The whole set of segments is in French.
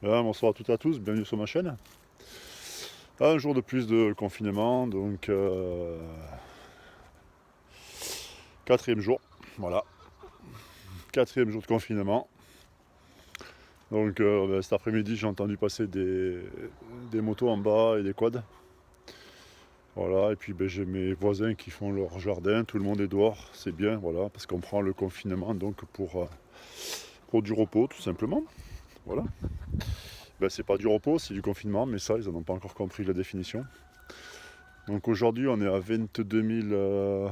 Bonsoir à toutes et à tous, bienvenue sur ma chaîne. Un jour de plus de confinement, donc quatrième jour, voilà, quatrième jour de confinement. Donc cet après-midi j'ai entendu passer des motos en bas et des quads. Voilà, et puis j'ai mes voisins qui font leur jardin, tout le monde est dehors, c'est bien, voilà, parce qu'on prend le confinement donc pour du repos tout simplement. Voilà. C'est pas du repos, c'est du confinement, mais ça ils n'en ont pas encore compris la définition. Donc aujourd'hui, on est à 22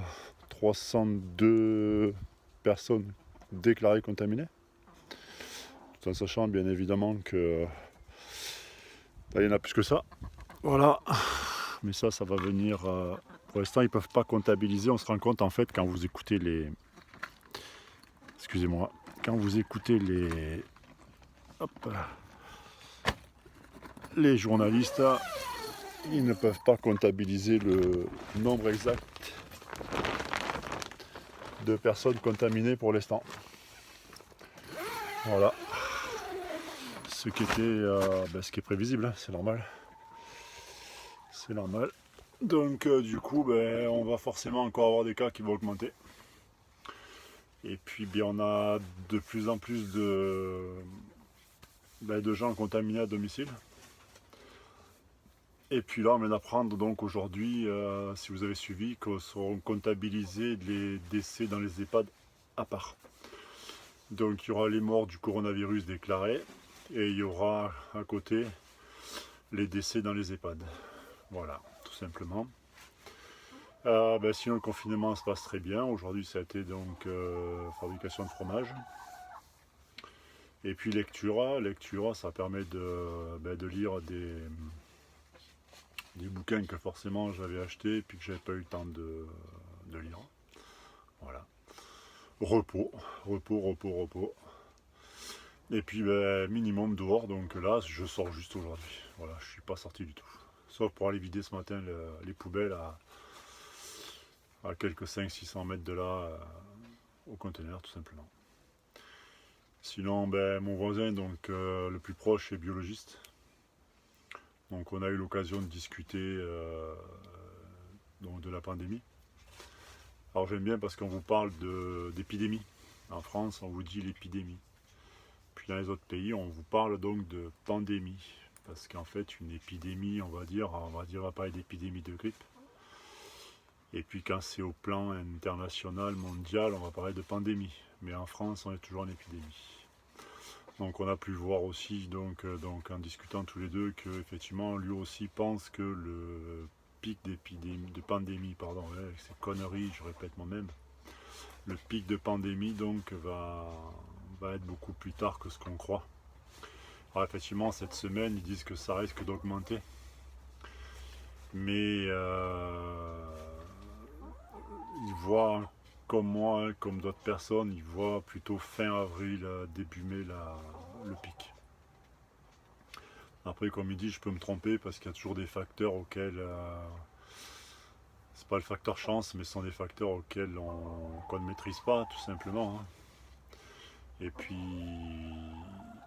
302 personnes déclarées contaminées, tout en sachant bien évidemment que il y en a plus que ça. Voilà, mais ça va venir. Pour l'instant, ils ne peuvent pas comptabiliser. On se rend compte en fait quand vous écoutez les. Excusez-moi. Quand vous écoutez hop, les journalistes, ils ne peuvent pas comptabiliser le nombre exact de personnes contaminées pour l'instant. Voilà. Ce qui est prévisible, hein, c'est normal. C'est normal. Donc du coup, on va forcément encore avoir des cas qui vont augmenter. Et puis on a de plus en plus de gens contaminés à domicile. Et puis là, on vient d'apprendre donc aujourd'hui, si vous avez suivi, que seront comptabilisés les décès dans les EHPAD à part. Donc il y aura les morts du coronavirus déclarés et il y aura à côté les décès dans les EHPAD. Voilà, tout simplement. Sinon le confinement se passe très bien. Aujourd'hui ça a été donc fabrication de fromage. Et puis lecture ça permet de lire des bouquins que forcément j'avais achetés et puis que j'avais pas eu le temps de lire. Voilà. Repos, repos. Et puis minimum dehors, donc là je sors juste aujourd'hui. Voilà, je suis pas sorti du tout. Sauf pour aller vider ce matin les poubelles à quelques 500-600 mètres de là au conteneur tout simplement. Sinon, mon voisin, donc le plus proche, est biologiste. Donc, on a eu l'occasion de discuter donc de la pandémie. Alors, j'aime bien parce qu'on vous parle d'épidémie. En France, on vous dit l'épidémie. Puis dans les autres pays, on vous parle donc de pandémie. Parce qu'en fait, une épidémie, on va parler d'épidémie de grippe. Et puis quand c'est au plan international, mondial, on va parler de pandémie. Mais en France, on est toujours en épidémie. Donc on a pu voir aussi donc en discutant tous les deux que effectivement lui aussi pense que le pic de pandémie, pardon, avec ces conneries, je répète moi-même, le pic de pandémie donc va être beaucoup plus tard que ce qu'on croit. Alors effectivement cette semaine ils disent que ça risque d'augmenter, mais ils voient comme moi, comme d'autres personnes, ils voient plutôt fin avril, début mai le pic. Après, comme il dit, je peux me tromper parce qu'il y a toujours des facteurs auxquels. C'est pas le facteur chance, mais ce sont des facteurs auxquels qu'on ne maîtrise pas, tout simplement. Hein. Et puis,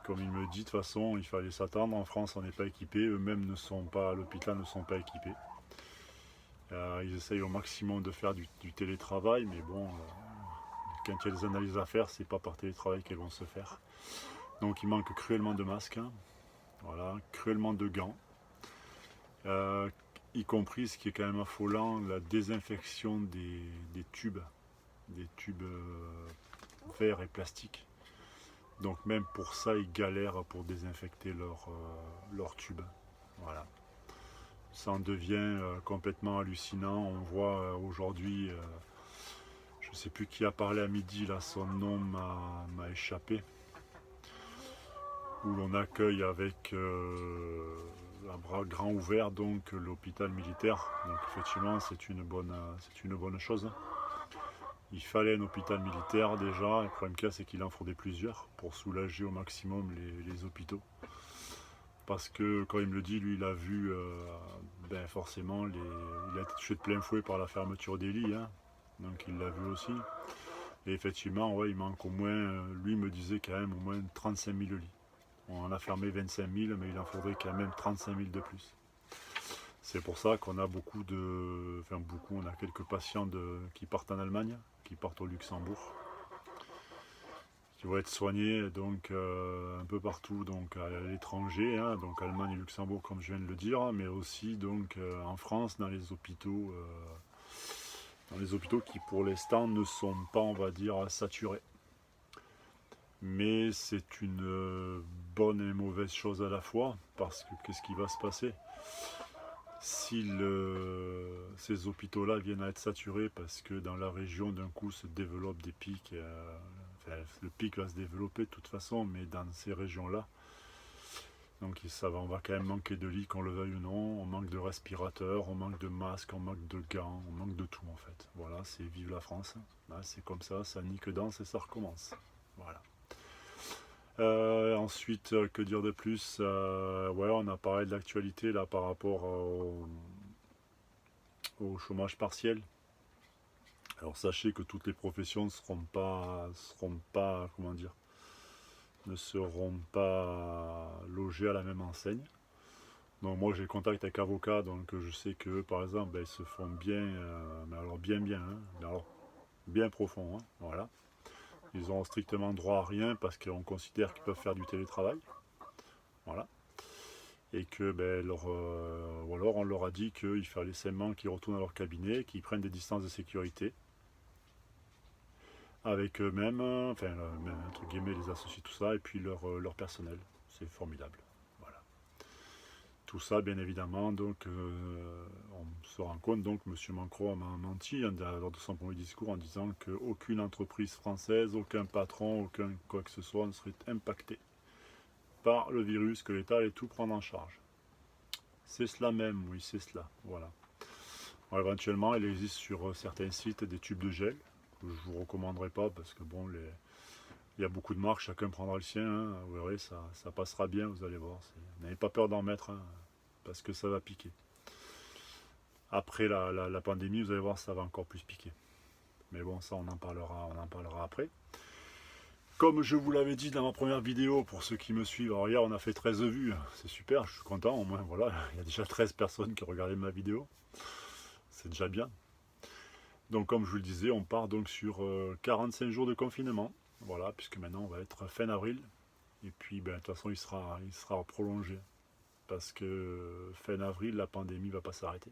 comme il me dit, de toute façon, il fallait s'attendre. En France, on n'est pas équipé. Eux-mêmes ne sont pas à l'hôpital, ne sont pas équipés. Ils essayent au maximum de faire du télétravail, mais bon, quand il y a des analyses à faire, c'est pas par télétravail qu'elles vont se faire. Donc, il manque cruellement de masques, hein. Voilà, cruellement de gants. Y compris, ce qui est quand même affolant, la désinfection des tubes verts et plastiques. Donc même pour ça, ils galèrent pour désinfecter leurs tubes. Voilà. Ça en devient complètement hallucinant. On voit aujourd'hui, je ne sais plus qui a parlé à midi, là son nom m'a échappé, où l'on accueille avec un bras grand ouvert donc l'hôpital militaire. Donc effectivement c'est une bonne chose. Il fallait un hôpital militaire déjà. Le problème qu'il y a c'est qu'il en faudrait plusieurs pour soulager au maximum les hôpitaux. Parce que quand il me le dit, lui il a vu forcément il a été touché de plein fouet par la fermeture des lits. Hein. Donc il l'a vu aussi. Et effectivement, ouais, il manque au moins, lui me disait quand même au moins 35 000 lits. On en a fermé 25 000, mais il en faudrait quand même 35 000 de plus. C'est pour ça qu'on a beaucoup de... Enfin beaucoup, on a quelques patients qui partent en Allemagne, qui partent au Luxembourg, qui vont être soignés donc un peu partout, donc à l'étranger, hein, donc Allemagne et Luxembourg comme je viens de le dire, mais aussi donc en France dans les hôpitaux qui pour l'instant ne sont pas, on va dire, saturés. Mais c'est une bonne et mauvaise chose à la fois, parce que qu'est-ce qui va se passer si ces hôpitaux-là viennent à être saturés parce que dans la région d'un coup se développent des pics, enfin, le pic va se développer de toute façon, mais dans ces régions-là, donc on va quand même manquer de lits, qu'on le veuille ou non, on manque de respirateurs, on manque de masques, on manque de gants, on manque de tout en fait. Voilà, c'est vive la France, c'est comme ça nique danse et ça recommence. Voilà. Ensuite, que dire de plus, ouais, on a parlé de l'actualité là par rapport au chômage partiel. Alors sachez que toutes les professions ne seront pas logées à la même enseigne. Donc moi j'ai contact avec avocats, donc je sais que par exemple ils se font bien, mais alors bien, hein, mais alors bien profond, hein, voilà. Ils ont strictement droit à rien parce qu'on considère qu'ils peuvent faire du télétravail. Voilà. Et que ou alors on leur a dit qu'il fallait seulement qu'ils retournent à leur cabinet, qu'ils prennent des distances de sécurité avec eux-mêmes, enfin entre guillemets les associés, tout ça, et puis leur personnel. C'est formidable. Voilà. Tout ça, bien évidemment, donc on se rend compte, donc M. Macron m'a menti lors de son premier discours en disant qu'aucune entreprise française, aucun patron, aucun quoi que ce soit ne serait impacté par le virus, que l'État allait tout prendre en charge. C'est cela même, oui, c'est cela. Voilà. Alors, éventuellement, il existe sur certains sites des tubes de gel. Je ne vous recommanderai pas parce que bon, il y a beaucoup de marques, chacun prendra le sien. Hein. Vous verrez, ça passera bien, vous allez voir. N'ayez pas peur d'en mettre, hein, parce que ça va piquer. Après la pandémie, vous allez voir, ça va encore plus piquer. Mais bon, ça, on en parlera après. Comme je vous l'avais dit dans ma première vidéo, pour ceux qui me suivent, alors hier on a fait 13 vues, c'est super, je suis content, au moins voilà, il y a déjà 13 personnes qui ont regardé ma vidéo, c'est déjà bien. Donc comme je vous le disais, on part donc sur 45 jours de confinement, voilà, puisque maintenant on va être fin avril, et puis de toute façon il sera prolongé, parce que fin avril, la pandémie ne va pas s'arrêter,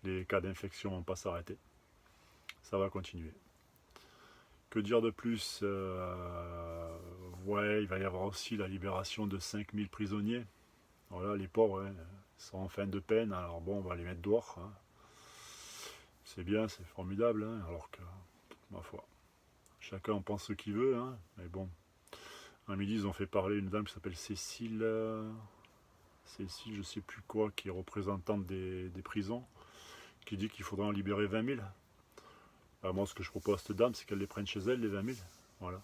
les cas d'infection ne vont pas s'arrêter, ça va continuer. Que dire de plus, ouais, il va y avoir aussi la libération de 5000 prisonniers. Voilà, les pauvres, hein, sont en fin de peine, alors bon, on va les mettre dehors. Hein. C'est bien, c'est formidable, hein, alors que, ma foi, chacun en pense ce qu'il veut, hein, mais bon. À midi, ils ont fait parler une dame qui s'appelle Cécile, je sais plus quoi, qui est représentante des prisons, qui dit qu'il faudrait en libérer 20 000. Alors moi, ce que je propose à cette dame, c'est qu'elle les prenne chez elle, les 20 000. Voilà.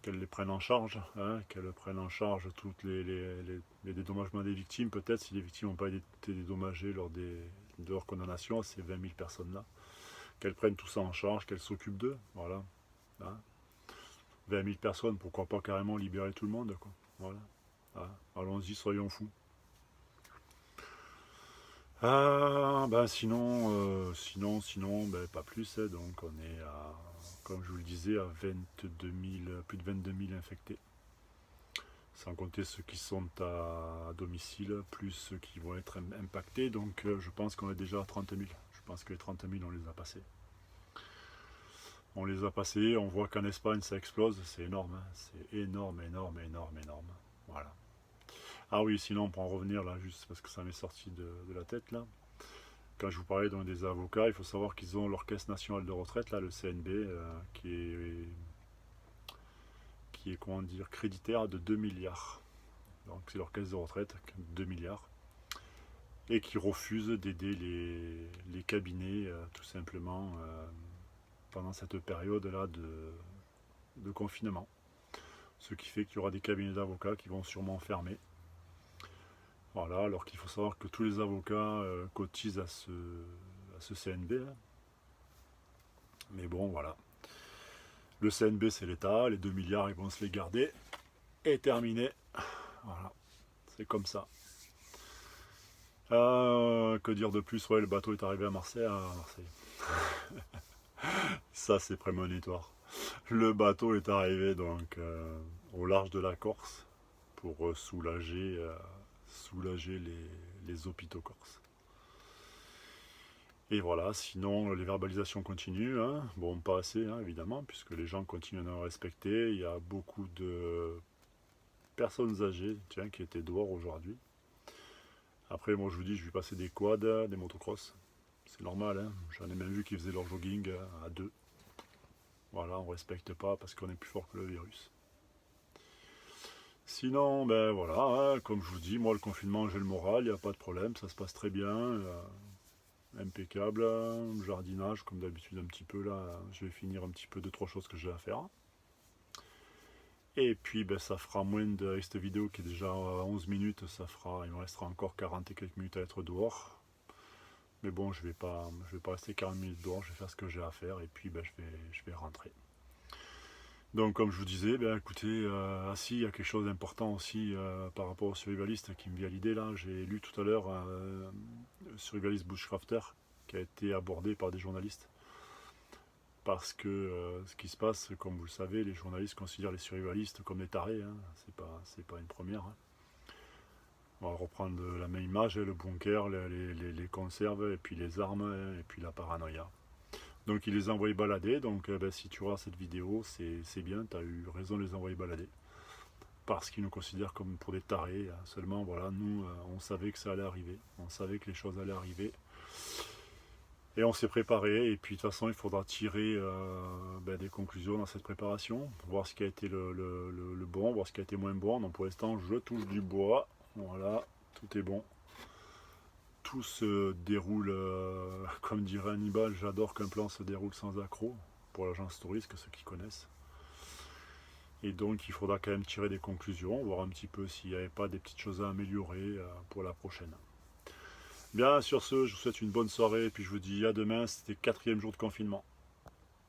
Qu'elle les prenne en charge, hein, qu'elle prenne en charge toutes les dédommagements des victimes, peut-être, si les victimes n'ont pas été dédommagées lors de leur condamnation, ces 20 000 personnes-là. Qu'elle prenne tout ça en charge, qu'elle s'occupe d'eux, voilà. Hein. 20 000 personnes, pourquoi pas carrément libérer tout le monde, quoi. Voilà. Hein. Allons-y, soyons fous. Sinon, pas plus. Hein, donc on est à, comme je vous le disais, à 22 000, plus de 22 000 infectés. Sans compter ceux qui sont à domicile, plus ceux qui vont être impactés. Donc je pense qu'on est déjà à 30 000. Je pense que les 30 000, on les a passés. On les a passés, on voit qu'en Espagne, ça explose. C'est énorme. Hein. C'est énorme. Voilà. Ah oui, sinon, on peut en revenir là, juste parce que ça m'est sorti de la tête là. Quand je vous parlais donc, des avocats, il faut savoir qu'ils ont leur caisse nationale de retraite, là, le CNB, qui est comment dire, créditaire de 2 milliards. Donc c'est leur caisse de retraite, 2 milliards. Et qui refuse d'aider les cabinets, tout simplement, pendant cette période-là de confinement. Ce qui fait qu'il y aura des cabinets d'avocats qui vont sûrement fermer. Voilà, alors qu'il faut savoir que tous les avocats cotisent à ce CNB. Là. Mais bon, voilà. Le CNB, c'est l'État. Les 2 milliards, ils vont se les garder. est terminé. Voilà, c'est comme ça. Que dire de plus? Ouais, le bateau est arrivé à Marseille. Ça, c'est prémonitoire. Le bateau est arrivé donc au large de la Corse pour soulager les hôpitaux corses. Et voilà, sinon les verbalisations continuent, hein. Bon, pas assez hein, évidemment, puisque les gens continuent à nous respecter. Il y a beaucoup de personnes âgées tiens, qui étaient dehors aujourd'hui. Après, moi je vous dis, je vais passer des quads, des motocross. C'est normal, hein. J'en ai même vu qui faisaient leur jogging à deux. Voilà, on ne respecte pas parce qu'on est plus fort que le virus. Sinon, ben voilà, hein, comme je vous dis, moi le confinement j'ai le moral, il n'y a pas de problème, ça se passe très bien. Impeccable, jardinage comme d'habitude un petit peu là, je vais finir un petit peu de trois choses que j'ai à faire. Et puis ben, ça fera moins de, avec cette vidéo qui est déjà à 11 minutes, il me restera encore 40 et quelques minutes à être dehors. Mais bon, je vais pas rester 40 minutes dehors, je vais faire ce que j'ai à faire et puis ben, je vais rentrer. Donc comme je vous disais, ben, écoutez, si, il y a quelque chose d'important aussi par rapport au survivaliste qui me vient à l'idée là. J'ai lu tout à l'heure survivaliste bushcrafter qui a été abordé par des journalistes. Parce que ce qui se passe, comme vous le savez, les journalistes considèrent les survivalistes comme des tarés. Hein. C'est pas une première. Hein. On va reprendre la même image, le bunker, les conserves, et puis les armes, hein, et puis la paranoïa. Donc il les a envoyés balader, donc ben, si tu vois cette vidéo, c'est bien, tu as eu raison de les envoyer balader. Parce qu'ils nous considèrent comme pour des tarés. Hein. Seulement, voilà, nous, on savait que ça allait arriver. On savait que les choses allaient arriver. Et on s'est préparé, et puis de toute façon, il faudra tirer ben, des conclusions dans cette préparation, voir ce qui a été le bon, voir ce qui a été moins bon. Donc pour l'instant, je touche du bois. Voilà, tout est bon. Tout se déroule, comme dirait Hannibal, j'adore qu'un plan se déroule sans accroc, pour l'agence touriste, ceux qui connaissent. Et donc il faudra quand même tirer des conclusions, voir un petit peu s'il n'y avait pas des petites choses à améliorer pour la prochaine. Bien, sur ce, je vous souhaite une bonne soirée, et puis je vous dis à demain, c'était le 4e jour de confinement.